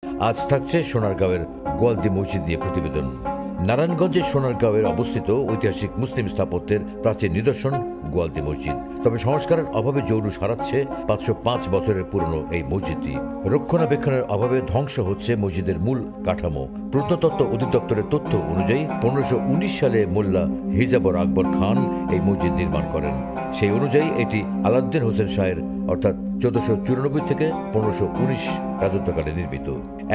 আজ থাকছে সোনারগাঁওয়ের গোয়ালদি মসজিদ নিয়ে প্রতিবেদন। নারায়ণগঞ্জের সোনারগাঁওয়ের অবস্থিত ঐতিহাসিক মুসলিম স্থাপত্যের প্রাচীন নিদর্শন গোয়ালদি মসজিদ। তবে সংস্কারের অভাবে জৌলুস হারাচ্ছে 505 বছরের পুরনো এই মসজিদটি। রক্ষণাবেক্ষণের অভাবে ধ্বংস হচ্ছে মসজিদের মূল কাঠামো। প্রত্নতত্ত্ব অধিদপ্তরের তথ্য অনুযায়ী 1519 সালে মোল্লা হিজাবর আকবর খান এই মসজিদ নির্মাণ করেন। সেই অনুযায়ী এটি আলাউদ্দিন হোসেন শাহের অর্থাৎ 1494 থেকে 1519 রাজত্বকালে নির্মিত।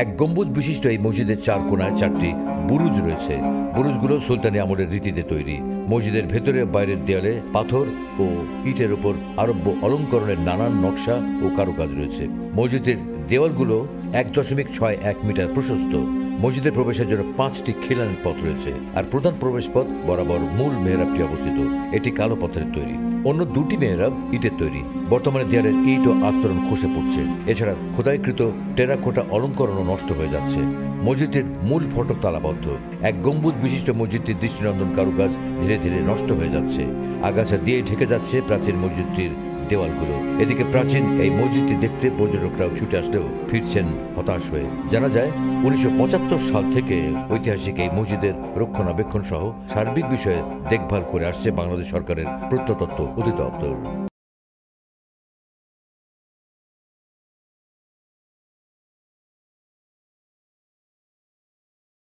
এক গম্বুজ বিশিষ্ট এই মসজিদের চার কোণায় 4টি বুরুজ রয়েছে। বুরুজগুলো সুলতানি আমলের রীতিতে তৈরি। মসজিদের ভেতরে বাইরের দেয়ালে পাথর ও ইটের ওপর আরব্য অলঙ্করণের নানান নকশা ও কারুকাজ রয়েছে। মসজিদের দেওয়ালগুলো 1.61 মিটার প্রশস্ত। মসজিদে প্রবেশের জন্য 5টি খিলানের পথ রয়েছে, আর প্রধান প্রবেশ পথ বরাবর মূল মেহরাবটি অবস্থিত। এটি কালো পাথরের তৈরি। অন্য 2টি মেহরাব ইটের তৈরি। বর্তমানে দেয়ালের ইট ও আস্তরণ খসে পড়ছে। এছাড়া খোদাইকৃত টেরাকোটা অলঙ্করণও নষ্ট হয়ে যাচ্ছে। মসজিদের মূল ফটক তালাবদ্ধ। এক গম্বুজ বিশিষ্ট মসজিদটির দৃষ্টিনন্দন কারুকাজ ধীরে ধীরে নষ্ট হয়ে যাচ্ছে। আগাছা দিয়ে ঢেকে যাচ্ছে প্রাচীন মসজিদটির দেওয়ালগুলো। এদিকে প্রাচীন এই মসজিদটি দেখতে পর্যটকরাও ছুটে আসলেও ফিরছেন হতাশ হয়ে। জানা যায় 1975 সাল থেকে ঐতিহাসিক এই মসজিদের রক্ষণাবেক্ষণ সহ সার্বিক বিষয়ে দেখভাল করে আসছে বাংলাদেশ সরকারের প্রত্নতত্ত্ব অধিদপ্তর।